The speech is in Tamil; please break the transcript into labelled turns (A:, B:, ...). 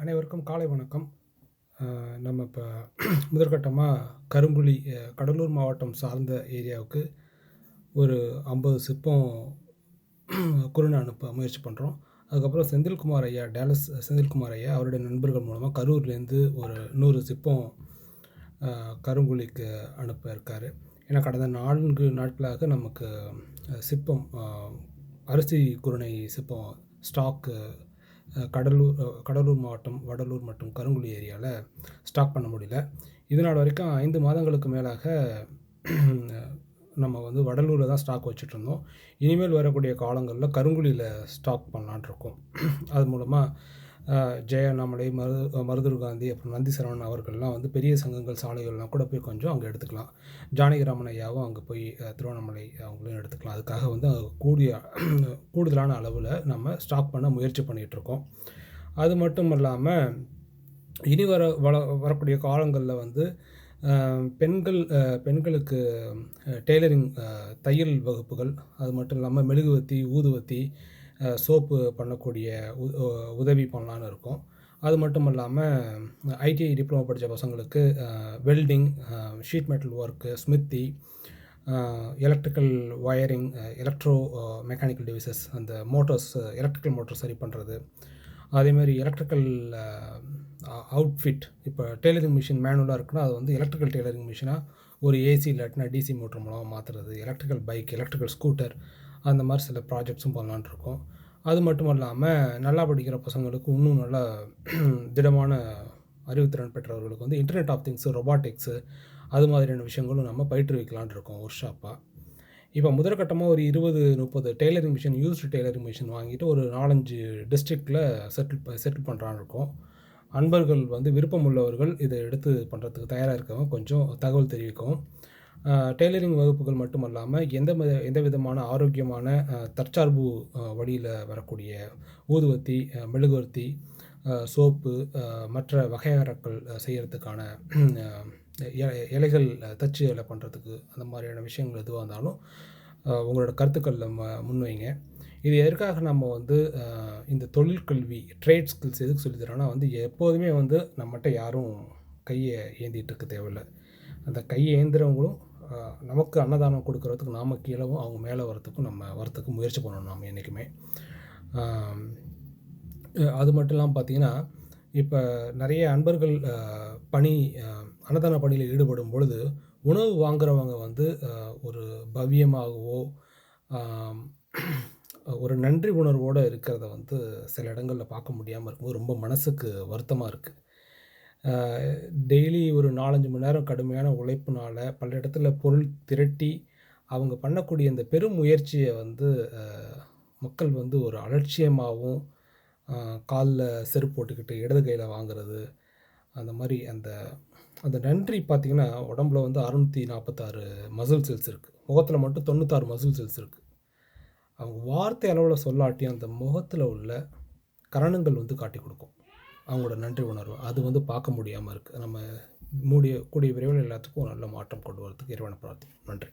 A: அனைவருக்கும் காலை வணக்கம். நம்ம இப்போ முதற்கட்டமாக கருங்குழி கடலூர் மாவட்டம் சார்ந்த ஏரியாவுக்கு ஒரு 50 சிப்பம் குருணை அனுப்ப முயற்சி பண்ணுறோம். அதுக்கப்புறம் செந்தில்குமார் ஐயா, டேலஸ் செந்தில்குமார் ஐயா அவருடைய நண்பர்கள் மூலமாக கரூர்லேருந்து ஒரு 100 சிப்பம் கருங்குழிக்கு அனுப்ப இருக்கார். ஏன்னா கடந்த 4 நாட்களாக நமக்கு சிப்பம் அரிசி குருணை சிப்பம் ஸ்டாக்கு கடலூர் மாவட்டம், வடலூர் மற்றும் கருங்குழி ஏரியாவில் ஸ்டாக் பண்ண முடியல. இதனால் வரைக்கும் 5 மாதங்களுக்கு மேலாக நம்ம வடலூரில் தான் ஸ்டாக் வச்சுட்ருந்தோம். இனிமேல் வரக்கூடிய காலங்களில் கருங்குழியில் ஸ்டாக் பண்ணலான் இருக்கோம். அது மூலமாக ஜெய அண்ணாமலை, மருதூர் காந்தி, அப்புறம் நந்தி சரவணன் அவர்கள்லாம் பெரிய சங்கங்கள், சாலைகள்லாம் கூட போய் கொஞ்சம் அங்கே எடுத்துக்கலாம். ஜானகிராமன் ஐயாவும் அங்கே போய் திருவண்ணாமலை அவங்களையும் எடுத்துக்கலாம். அதுக்காக கூடுதலான அளவில் நம்ம ஸ்டாக் பண்ண முயற்சி பண்ணிகிட்ருக்கோம். அது மட்டும் இல்லாமல் இனி வரக்கூடிய காலங்களில் பெண்களுக்கு டெய்லரிங் தையல் வகுப்புகள், அது மட்டும் இல்லாமல் மெழுகுவத்தி, ஊதுவத்தி, சோப்பு பண்ணக்கூடிய உதவி பண்ணலான்னு இருக்கோம். அது மட்டும் இல்லாமல் ஐடிஐ டிப்ளமோ படித்த பசங்களுக்கு welding, sheet metal work, smithy, electrical wiring, electro mechanical devices, அந்த மோட்டார்ஸ், எலக்ட்ரிக்கல் மோட்டார் சரி பண்ணுறது, அதேமாதிரி எலக்ட்ரிக்கல் அவுட்ஃபிட். இப்போ டெய்லரிங் மிஷின் மேனுவலாக இருக்குன்னா அது எலக்ட்ரிக்கல் டெய்லரிங் மிஷினாக ஒரு ஏசி இல்லாட்டினா டிசி மோட்டர் மூலமாக மாற்றுறது, எலக்ட்ரிக்கல் பைக், எலக்ட்ரிக்கல் ஸ்கூட்டர், அந்த மாதிரி சில ப்ராஜெக்ட்ஸும் பண்ணலான்னு இருக்கோம். அது மட்டும் இல்லாமல் நல்லா படிக்கிற பசங்களுக்கு இன்னும் நல்லா திடமான அறிவுத்திறன் பெற்றவர்களுக்கு இன்டர்நெட் ஆஃப் திங்ஸு, ரொபாட்டிக்ஸு, அது மாதிரியான விஷயங்களும் நம்ம பயிற்றுவிக்கலான் இருக்கோம் ஒர்க் ஷாப்பாக. இப்போ முதற்கட்டமாக ஒரு 20-30 tailoring machine, used tailoring machine வாங்கிட்டு ஒரு 4-5 டிஸ்ட்ரிக்டில் செட்டில் பண்ணுறான்னு இருக்கோம். அன்பர்கள் விருப்பம் உள்ளவர்கள் இதை எடுத்து பண்ணுறதுக்கு தயாராக இருக்கவங்க கொஞ்சம் தகவல் தெரிவிக்கவும். டெய்லரிங் வகுப்புகள் மட்டும் இல்லாமல் எந்த விதமான ஆரோக்கியமான தற்சார்பு வழியில் வரக்கூடிய ஊதுவத்தி, மெழுகுவர்த்தி, சோப்பு, மற்ற வகையறாக்கள் செய்கிறதுக்கான இலைகள் தச்சு இலை பண்ணுறதுக்கு, அந்த மாதிரியான விஷயங்கள் எதுவாக இருந்தாலும் உங்களோட கருத்துக்களில் முன்வைங்க. இது எதற்காக நம்ம இந்த தொழிற்கல்வி, ட்ரேட் ஸ்கில்ஸ் எதுக்கு சொல்லி தரோன்னா எப்போதுமே நம்மகிட்ட யாரும் கையை ஏந்திகிட்டு இருக்க தேவையில்லை. அந்த கையை ஏந்துறவங்களும் நமக்கு அன்னதானம் கொடுக்குறதுக்கு நாம் கீழவும் அவங்க மேலே வரத்துக்கு முயற்சி பண்ணணும் நாம் என்றைக்குமே. அது மட்டும் இல்லாமல் பார்த்திங்கன்னா, இப்போ நிறைய அன்பர்கள் அன்னதான பணியில் ஈடுபடும் பொழுது உணவு வாங்குறவங்க ஒரு பவ்யமாகவோ ஒரு நன்றி உணர்வோடு இருக்கிறத சில இடங்களில் பார்க்க முடியாமல் இருக்கும்போது ரொம்ப மனசுக்கு வருத்தமாக இருக்குது. டெய்லி ஒரு 4-5 மணி நேரம் கடுமையான உழைப்புனால் பல இடத்துல பொருள் திரட்டி அவங்க பண்ணக்கூடிய இந்த பெரும் முயற்சியை மக்கள் ஒரு அலட்சியமாகவும், காலில் செருப்பு போட்டுக்கிட்டு இடது கையில் வாங்குறது, அந்த மாதிரி அந்த நன்றி பார்த்திங்கன்னா உடம்புல 646 மசில் செல்ஸ் இருக்குது. முகத்தில் மட்டும் 96 மசில் செல்ஸ் இருக்குது. அவங்க வார்த்தை அளவில் சொல்லாட்டியும் அந்த முகத்தில் உள்ள கரணங்கள் காட்டி கொடுக்கும் அவங்களோட நன்றி உணர்வு. அது பார்க்க முடியாமல் இருக்குது. நம்ம கூடிய விரைவில் எல்லாத்துக்கும் நல்ல மாற்றம் கொண்டு வரதுக்கு இறைவனை பிரார்த்திக்கிறோம். நன்றி.